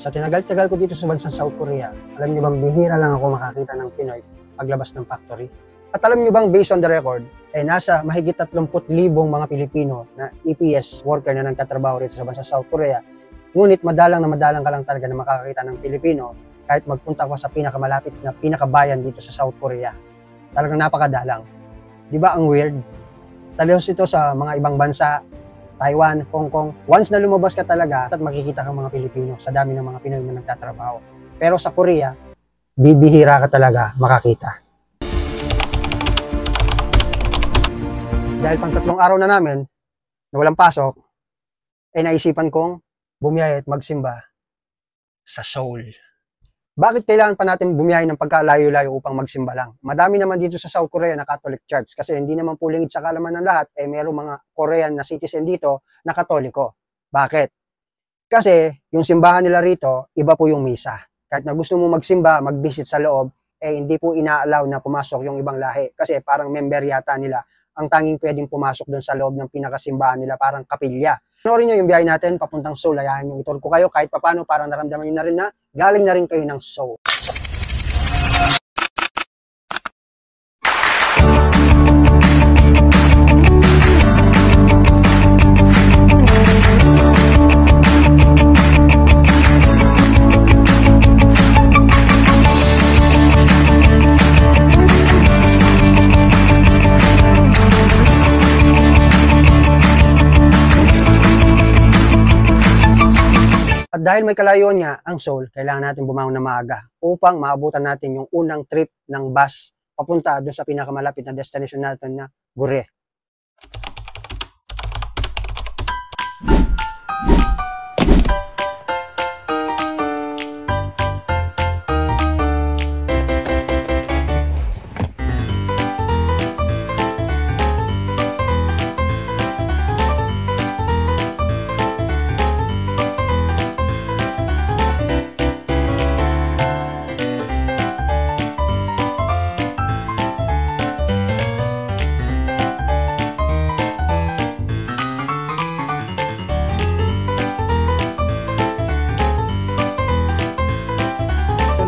Sa tinagal-tagal ko dito sa bansang South Korea, alam niyo bang bihira lang ako makakita ng Pinoy paglabas ng factory? At alam niyo bang based on the record, nasa mahigit 30,000 mga Pilipino na EPS worker na nagtatrabaho rito sa bansang South Korea. Ngunit madalang ka lang talaga na makakakita ng Pilipino kahit magpunta ko sa pinakamalapit na pinakabayan dito sa South Korea. Talagang napakadalang. Di ba ang weird? Talihos ito sa mga ibang bansa, Taiwan, Hong Kong. Once na lumabas ka talaga at makikita kang mga Pilipino sa dami ng mga Pinoy na nagtatrabaho. Pero sa Korea, bibihira ka talaga makakita. Dahil pang 3 araw na namin na walang pasok, naisipan kong bumiyahe at magsimba sa Seoul. Bakit kailangan pa natin bumiyahe ng pagkalayo-layo upang magsimba lang? Madami naman dito sa South Korea na Catholic Church kasi hindi naman po lingid sa kalaman ng lahat, mayroong mga Korean na citizen dito na Katoliko. Bakit? Kasi yung simbahan nila rito, iba po yung misa. Kahit na gusto mo magsimba, mag-visit sa loob, hindi po ina-allow na pumasok yung ibang lahi kasi parang member yata nila. Ang tanging pwedeng pumasok doon sa loob ng pinakasimbahan nila, parang kapilya. Panoorin nyo yung biyahe natin papuntang Seoul. Ayahan yung itur ko kayo kahit papano para naramdaman nyo na rin na galing na rin kayo ng Seoul. At dahil may kalayuan nga ang Seoul, kailangan natin bumangon na maaga upang maabutan natin yung unang trip ng bus papunta doon sa pinakamalapit na destination natin na Gure.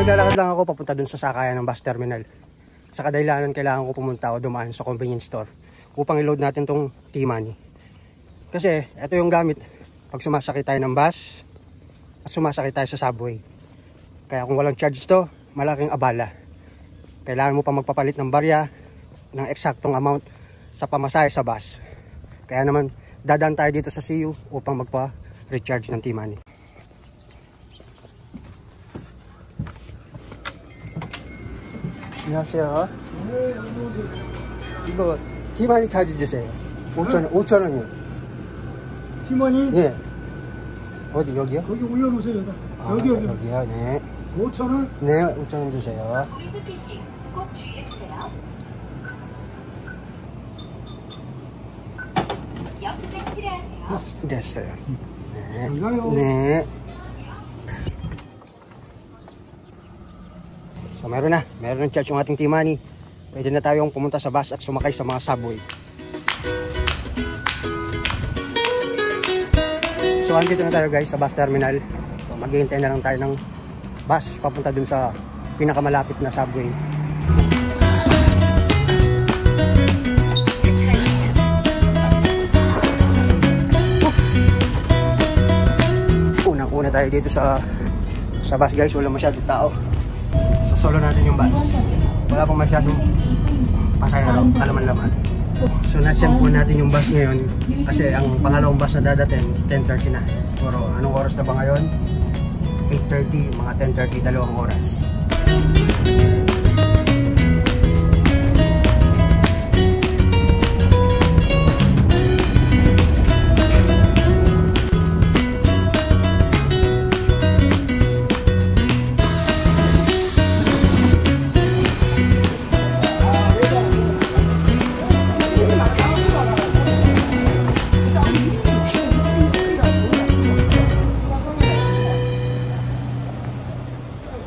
Naglalakad lang ako papunta dun sa sakayan ng bus terminal. Sa kadahilanan kailangan ko pumunta o dumaan sa convenience store upang i-load natin tong T-Money. Kasi ito yung gamit pag sumasakay tayo ng bus at sumasakay tayo sa subway. Kaya kung walang charge to, malaking abala. Kailangan mo pa magpapalit ng barya ng eksaktong amount sa pamasahe sa bus. Kaya naman dadaan tayo dito sa CU upang magpa-recharge ng T-Money. 안녕하세요. 이거 T-Money 자주 주세요. 5,000원이요. T-Money? 예. 어디 여기요? 거기 올려놓으세요. 여기. 여기요. 네. 5,000원? 네, 5,000원 주세요. 꼭 주의해주세요. 영수증 필요하세요? 됐어요. 네. 가요. 네. So meron ng charge yung ating T-Money. Pwede na tayong pumunta sa bus at sumakay sa mga subway. So andito na tayo guys sa bus terminal. So maghihintay na lang tayo ng bus papunta dun sa pinakamalapit na subway. Unang-una tayo dito sa bus guys, wala masyadong tao. Solo natin yung bus. Wala pang masyadong pasahero, kalaman-laman. So na-check po natin yung bus ngayon kasi ang pangalawang bus na dadating 10:30 na. Siguro anong oras na ba ngayon? 8:30, mga 10:30, 2 oras.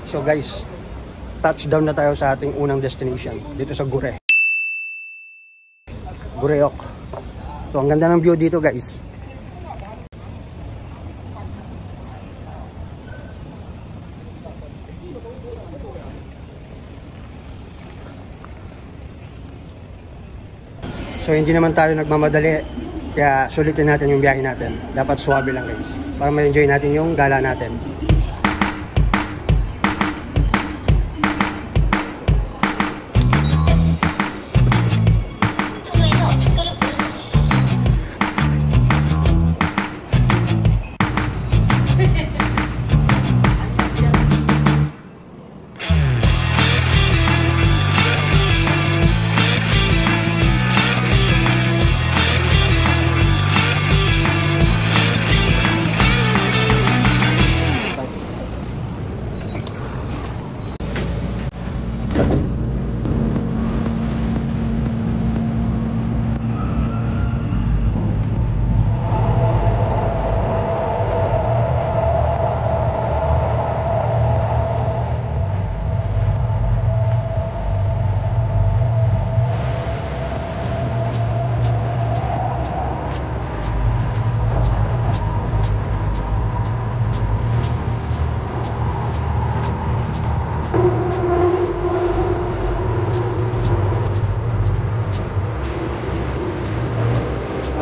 So guys, touchdown na tayo sa ating unang destination dito sa Gure. Gureok. So ang ganda ng view dito guys. So hindi naman tayo nagmamadali, kaya sulitin natin yung biyahe natin. Dapat suwabe lang guys, para ma-enjoy natin yung gala natin.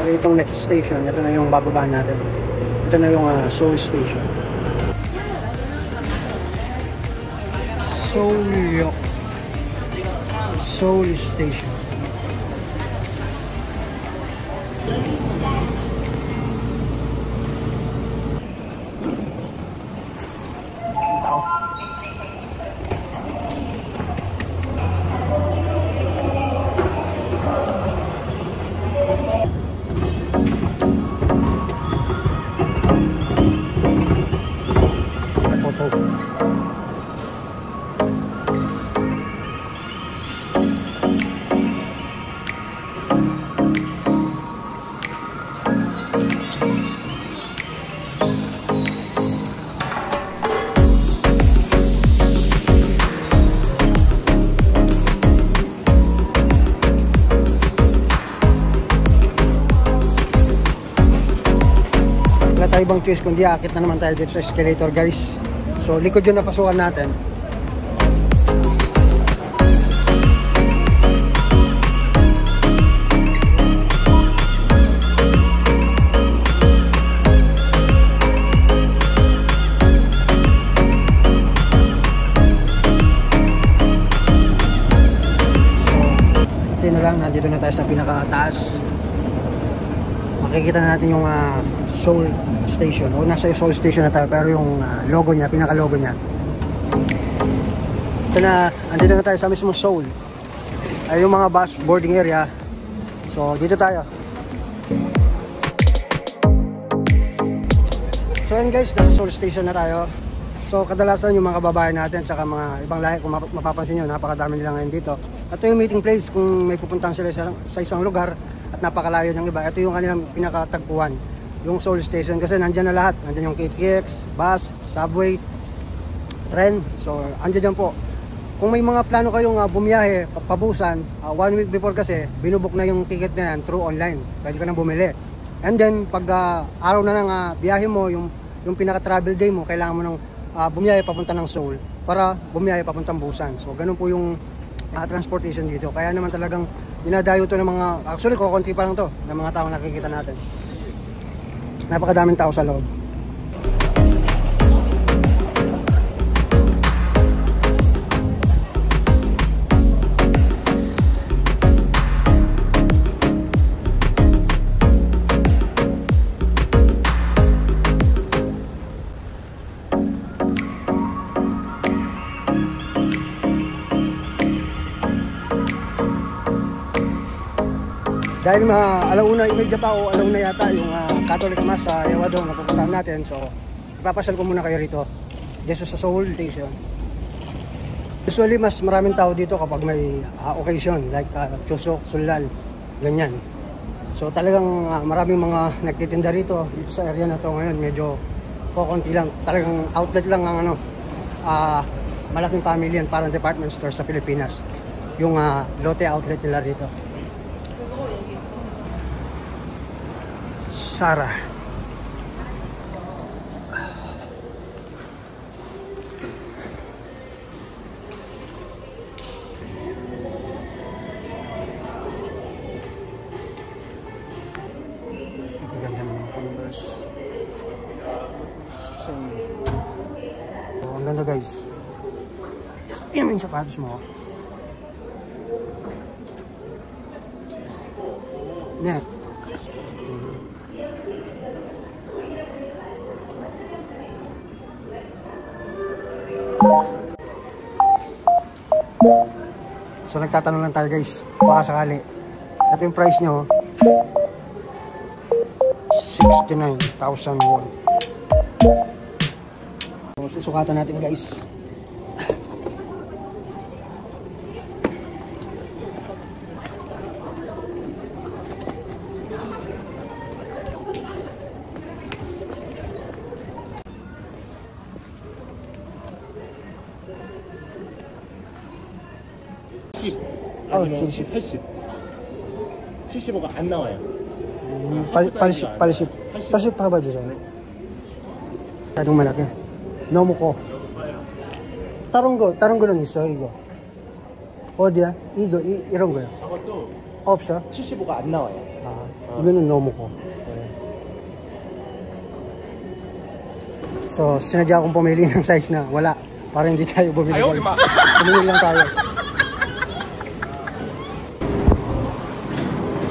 Itong next station, ito na yung bababa natin. Ito na yung Seoul Station. Seoul Station. Ibang twist kundi akit na naman tayo dito sa escalator guys. So likod yun na pasukan natin. So ito na lang, nandito na tayo sa pinakataas. Makikita na natin yung Seoul Station. O nasa Seoul Station na tayo, pero yung logo niya, pinaka-logo niya. Ito na, andito na tayo sa mismo Seoul. Ay yung mga bus boarding area. So dito tayo. So yun guys, nasa Seoul Station na tayo. So kadalasan yung mga kababayan natin saka mga ibang lahi, kung mapapansin nyo, napakadami nila ngayon dito. Ito yung meeting place kung may pupuntahan sila sa isang lugar at napakalayo ng iba. Ito yung kanilang pinakatagpuan, yung Seoul Station, kasi nandyan na lahat. Nandyan yung KTX, bus, subway, tren. So andyan po. Kung may mga plano kayong bumiyahe pabusan, 1 week before kasi binubuk na yung ticket na yan through online. Pwede ka nang bumili. And then pag araw na ng biyahe mo, yung pinaka travel day mo, kailangan mo nang bumiyahe papunta ng Seoul para bumiyahe papuntang Busan. So ganun po yung transportation dito. Kaya naman talagang dinadayo to ng mga, actually kukunti pa lang to ng mga tao nakikita natin. Napakadaming tao sa loob. Dahil alauna, imedya pa o alauna yata yung Catholic Mass sa Yeouido na pupuntahan natin. So, ipapasal ko muna kayo rito. Jesus sa Seoul Station. Usually, mas maraming tao dito kapag may occasion like Chuseok, Sulal, ganyan. So, talagang maraming mga nagtitinda rito sa area na to ngayon. Medyo kukunti lang. Talagang outlet lang ang malaking family yan, parang department store sa Pilipinas. Yung Lotte outlet nila rito. Sara. guys. So, ang ganda guys. Yan yung sapatos mo. Net. So nagtatanong lang tayo guys, baka sakali. Ito yung price nyo, 69,000 won. So susukatan natin guys. 아니면 70. 80. 75가 안 나와요. 80 pa ba dyan? Masyadong malaki. Nomo ko. 다른 거는 있어 이거. 어디야? 이런 거요. 저것도 없어? 75가 안 나와요. 이거는 너무 거. So, sinadya akong pumili ng size na wala. Para hindi tayo bumili guys. Pumili lang tayo.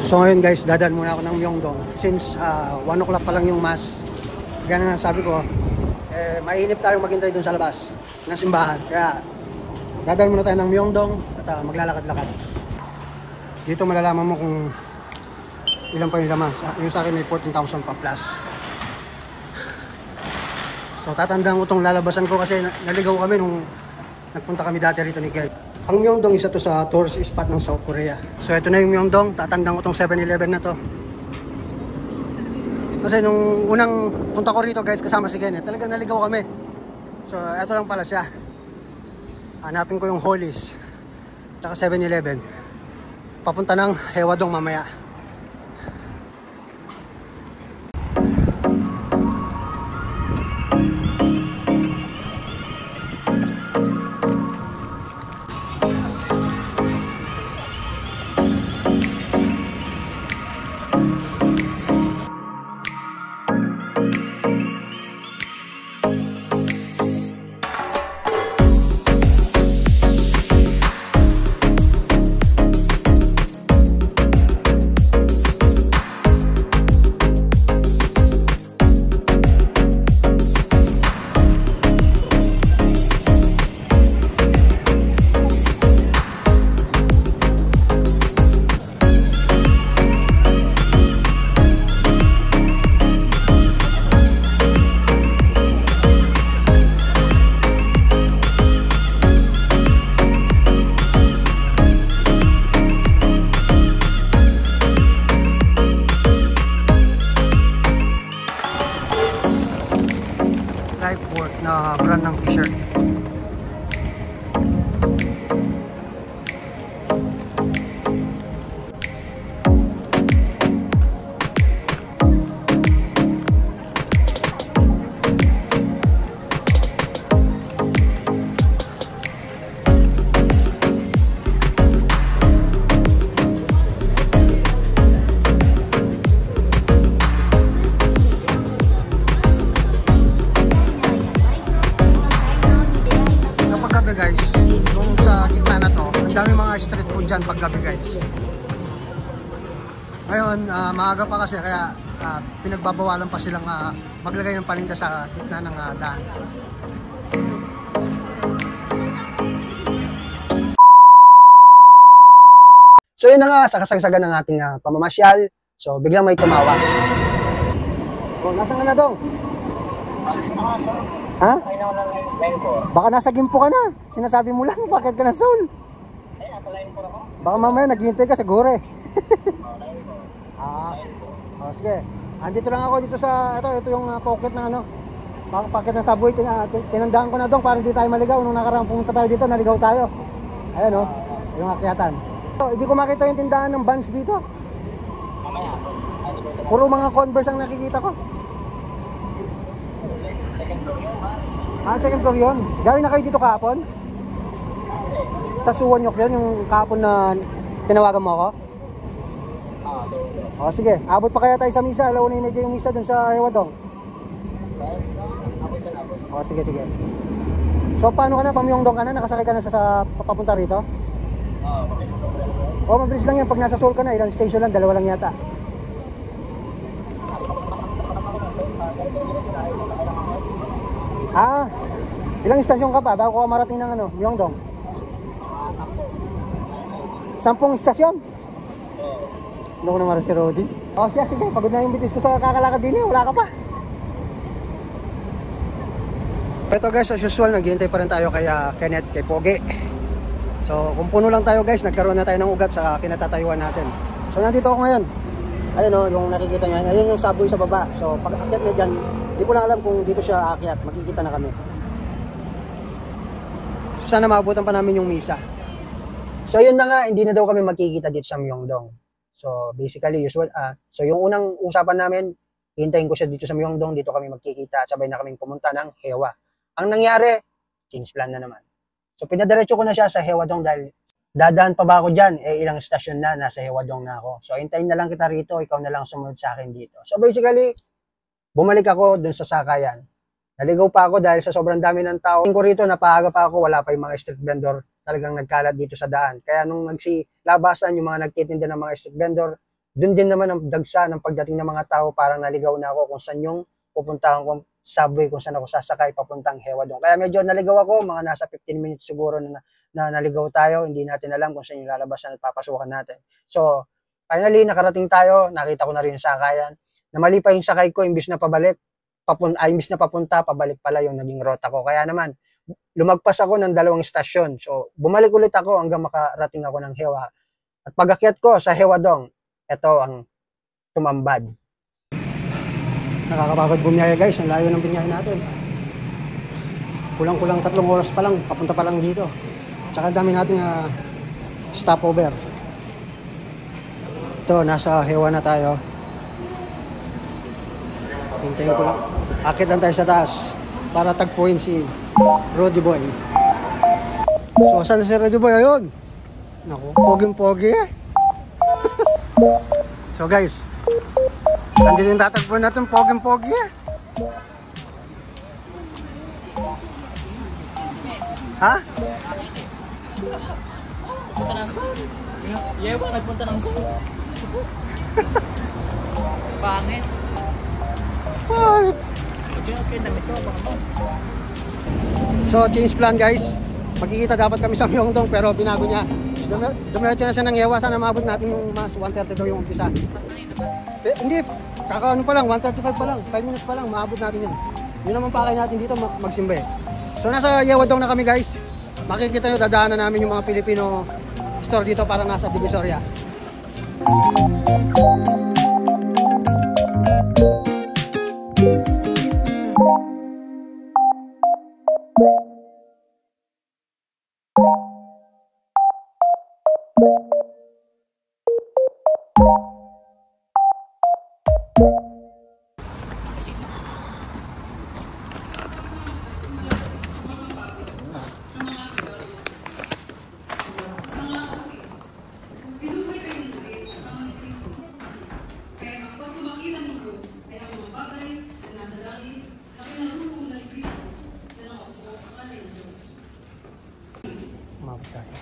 So ngayon guys, dadaan muna ako ng Myeongdong. Since 1 o'clock pa lang yung mass. Gana nga sabi ko, mainip tayong maghintay dun sa labas ng simbahan. Kaya dadaan muna tayo ng Myeongdong at maglalakad-lakad. Dito malalaman mo kung ilan pa yung laman. Yung sa akin may 14,000 pa plus. So tatandaan ko itong lalabasan ko kasi naligaw kami nung nagpunta kami dati rito ni Kel. Ang Myeongdong isa to sa tourist spot ng South Korea. So ito na yung Myeongdong. Tatandaan ko itong 7-Eleven na to. Kasi nung unang punta ko rito guys kasama si Kenneth, talagang naligaw kami. So ito lang pala siya. Hanapin ko yung Hollies. Tsaka 7-Eleven. Papunta ng Haewadong mamaya. Lifework na brand ng t-shirt. Guys, yung sa gitna na to, ang dami mga street food dyan paggabi guys. Ngayon, maaga pa kasi kaya pinagbabawalan pa silang maglagay ng paninda sa gitna ng daan. So yun na nga, sa kasagsagan ng ating pamamasyal. So biglang may tumawag. Oh, nasaan ka na dong? Ha? Baka nasa Gimpo ka na. Sinasabi mo lang, bakit ka na Seoul? Baka mamaya naghihintay ka sa Gore. Oh, sige. Andito lang ako dito sa ito yung pocket ng pocket ng subway. Tinandaan ko na dong para hindi tayo maligaw. Nung nakaraan pumunta tayo dito, naligaw tayo. Ayan yung akyatan. So, hindi ko makita yung tindahan ng Vans dito. Puro mga Converse ang nakikita ko. Second floor yun. Gawin na kayo dito kahapon? Sa Suwon yun, yung kahapon na tinawagan mo ako? O sige, abot pa kaya tayo sa misa. Alauna medyo yung misa dun sa Hewadong. O sige, sige. So paano ka na? Pamyongdong ka na? Nakasakay ka na sa papunta rito? O mabilis lang yan. Pag nasa Seoul ka na, ilang station lang, 2 lang yata. Ah, ilang istasyon ka pa bago ka marating ng ano, Myeongdong? 10 istasyon? Hindi ko na mara si Rodi. O siya, sige, pagod na yung bitis ko sa kakalakad din eh, wala ka pa. Ito guys, as usual, naghihintay pa rin tayo kay Kenneth, kay Pogi. So, kung puno lang tayo guys, nagkaroon na tayo ng ugat sa kinatatayuan natin. So, nandito ako ngayon. Ayun o, yung nakikita niya, ayun yung subway sa baba. So, pag akyat niya dyan, di ko lang alam kung dito siya aakyat, magkikita na kami. So, sana maabutan pa namin yung misa. So, yun na nga, hindi na daw kami magkikita dito sa Myeongdong. So, basically, usual, so yung unang usapan namin, hintayin ko siya dito sa Myeongdong, dito kami magkikita at sabay na kaming pumunta ng Hewa. Ang nangyari, change plan na naman. So, pinadiretso ko na siya sa Hewadong dahil dadaan pa ba ako dyan? Eh, ilang stasyon na, nasa Hewadong na ako. So, hintayin na lang kita rito, ikaw na lang sumunod sa akin dito. So, basically, bumalik ako dun sa sakayan. Naligaw pa ako dahil sa sobrang dami ng tao. Tingin ko rito, napaaga pa ako, wala pa yung mga street vendor talagang nagkalat dito sa daan. Kaya nung nagsilabasan yung mga nagtitinda ng mga street vendor, dun din naman ang dagsa ng pagdating ng mga tao, parang naligaw na ako kung saan yung pupuntahan ko subway, kung saan ako sasakay papuntang Hewadong. Kaya medyo naligaw ako, mga nasa 15 minutes siguro na naligaw tayo, hindi natin alam kung saan yung lalabasan at papasukan natin. So, finally, nakarating tayo, nakita ko na rin yung sakayan. Namali pa yung sakay ko, imbis na pabalik, imbis na papunta, pabalik pala yung naging rota ko. Kaya naman, lumagpas ako ng 2 istasyon. So, bumalik ulit ako hanggang makarating ako ng Hewa. At pag-akyat ko sa Hewadong, ito ang tumambad. Nakakapagod bumiyaya guys, ang layo ng binyahe natin. Kulang-kulang 3 oras pa lang, papunta pa lang dito. Tsaka dami nating stopover. Ito, nasa Hewa na tayo. Hintayin ko lang. Akit lang tayo sa taas para tagpuin si Rodi Boy. So, saan si Rodi Boy? Ayun. Naku, poging-pogi eh. So guys, andito yung tatagpuan natin, poging-pogi eh. Ha? Punta ng Seoul. Yewa, nagpunta ng Seoul. Pangit. Pangit. Okay, damit ko, baka mo. So, change plan guys. Magkikita dapat kami sa Myeongdong pero binago niya. Dumiretso na siya ng Yewa. Sana maabot natin yung mas 1:30 daw yung umpisa. Hindi, kakaano pa lang, 1:35 pa lang. 5 minutes pa lang, maabot natin yun. Yun naman pakay natin dito, magsimba eh. So, nasa Yewadong na kami guys. Makikita nyo, dadaanan namin yung mga Pilipino store dito para nasa Divisoria. Umabot tayo.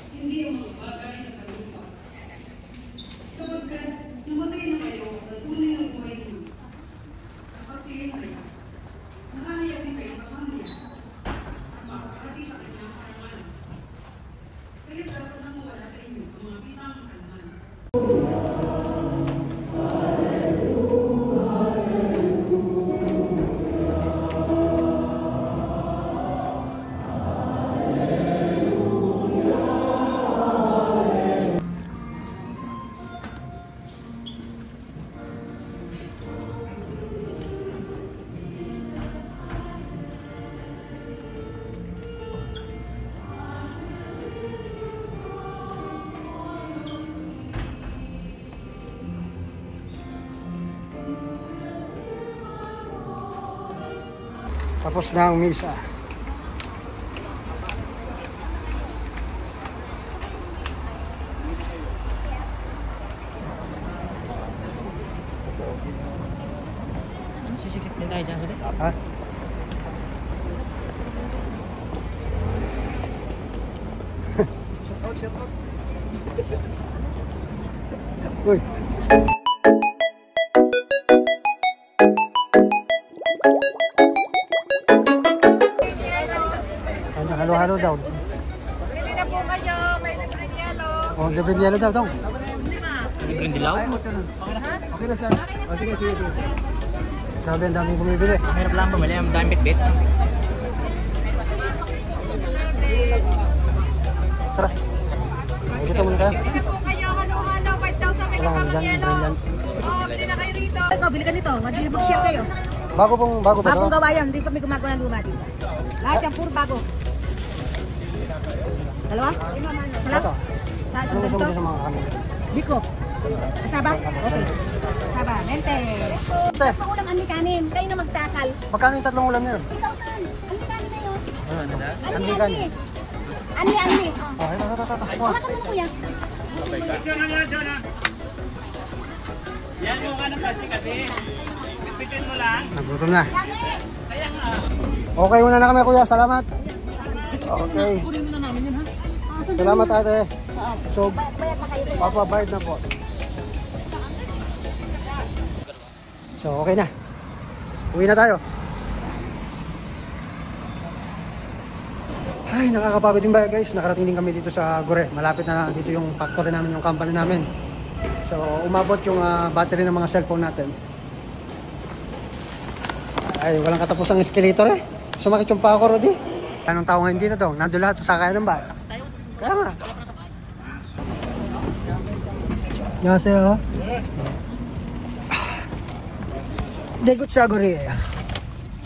Tapos na ang misa. Check din tayo dyan, kuya. Ha? Uy. Ano, halo-halo daw. Bili na po kayo, may libreng yelo. Oh, libre niya daw daw. Libreng dilaw. Okay na, sir. O, sige, sige, sige. Sabi, ang daming bumibili. Mahirap lang bumili. Ang daming bitbit. Tara. Ay, dito muna tayo. Bili na po kayo, halo-halo, 5,000 may Wala kasamang dyan, yelo. libre yan. Oo, bili na kayo rito. Ito, bili ka nito. Mag-share kayo. Bago ba to? Bagong gawa yan, hindi kami gumagawa ng luma dito. Lahat yan, puro bago. Dalawa? Isa lang? Ito. Sa Ano gusto mo ganito? sa mga kanila? Biko. Kasaba? Okay. Kasaba. Mente. Ate, Pangulang anli kanin. Kayo na magtakal. magkano yung tatlong ulam niyo? 3,000. Anli kanin na yun. Anli kanin. Anli. Oh, ito. Kuha. Hawakan mo na kuya. Yan yung ka ng plastic kasi. Pipitin mo lang. Nagutom na. Okay, una na kami kuya. Salamat. Okay. Kunin mo na namin yun, ha? Salamat ate. So, papabayad na po. So, okay na. Uwi na tayo. Ay, nakakapagod din ba guys? Nakarating din kami dito sa Gore. Malapit na dito yung factory namin, yung company namin. So, umabot yung battery ng mga cellphone natin. Ay, walang katapusang escalator eh. Sumakit yung pa ako, Rudy. Anong tao ngayon dito to? Nandun lahat sa sakayan ng bus. Kaya nga. 안녕하세요. 대구 싸구리예요.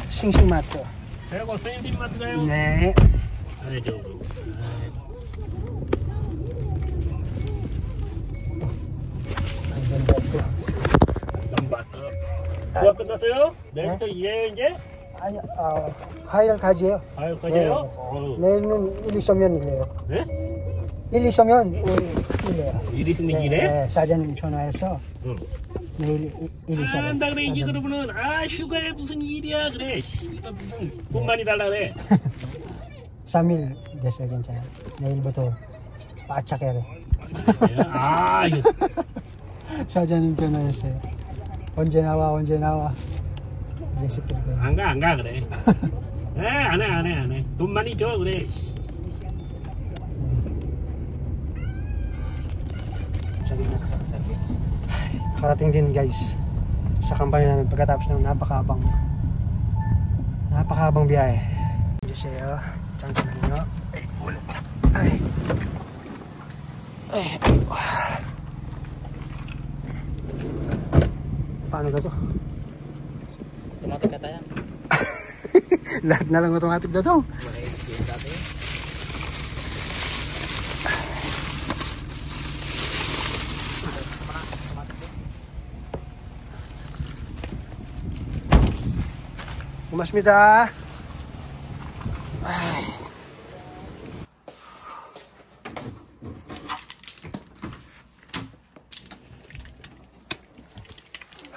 싱싱맛도. 그리고 스님 맛가요? 네. 아니죠. 남바트. 수업 끝났어요? 내일부터 일해요 이제? 아니, 화요일 가지예요. 아유 가세요? 네. 내일은 1, 2서면 일해요. 네? 1, 2서면 우리 일해요. 일 있으면 일해? 네, 사장님 전화해서 응. 내일 1, 2서면. 한다 그래 이제 그러면은 휴가에 무슨 일이야 그래 이거 무슨 돈 많이 달라 그래 3일 됐어요, 괜찮아요. 내일부터 바짝 해래. 이거 사장님 전화했어요. 언제 나와. 레시피를. 안 가 그래 안해 돈 많이 줘 그래 Nakarating din guys sa company namin pagkatapos ng napakabang biyahe. Diyos sa'yo, tiyangkin nyo. Ay. Paano ka to? Tumatik ka tayo. Lahat na lang automatic na to. 고맙습니다.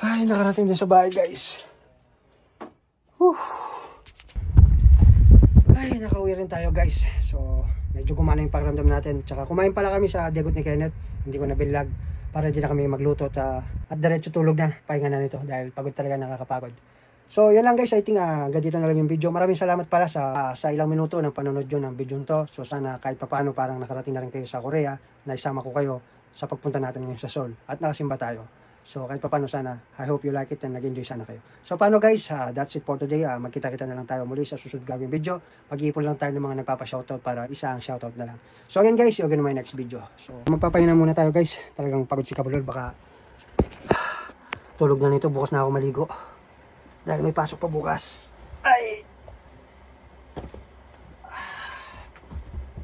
Ay, nakarating din sa bahay guys. Ay, nakauwi rin tayo guys. So, medyo gumana yung pakiramdam natin. Tsaka kumain pala kami sa Degot ni Kenneth. Hindi ko na binlag para hindi na kami magluto at diretso tulog na. Pahinga na nito dahil pagod talaga, nakakapagod. So, yun lang guys. I think hanggang dito na lang yung video. Maraming salamat pala sa ilang minuto ng panonood yun ng video to. So, sana kahit papaano parang nakarating na rin kayo sa Korea. Naisama ko kayo sa pagpunta natin ngayon sa Seoul. At nakasimba tayo. So, kahit papaano sana, I hope you like it and nag-enjoy sana kayo. So, paano guys? That's it for today. Magkita-kita na lang tayo muli sa susunod gagawing video. Mag-iipon lang tayo ng mga nagpapa-shoutout para isa ang shoutout na lang. So, again guys, see you again in my next video. So, magpapahinga muna tayo guys. Talagang pagod si Kabulol. Baka tulog na nito. Bukas na ako maligo. Dahil may pasok pa bukas.